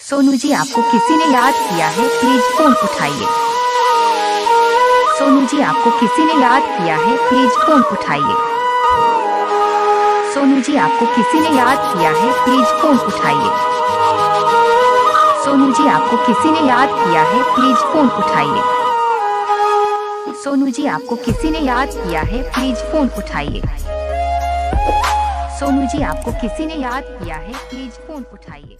सोनू जी, आपको किसी ने याद किया है, प्लीज फोन उठाइए। सोनू जी, आपको किसी ने याद किया है, प्लीज फोन उठाइए। सोनू जी, आपको किसी ने याद किया है, प्लीज फोन उठाइए। सोनू जी, आपको किसी ने याद किया है, प्लीज फोन उठाइए। सोनू जी, आपको किसी ने याद किया है, प्लीज फोन उठाइए। सोनू जी, आपको किसी ने याद किया है, प्लीज फोन उठाइए।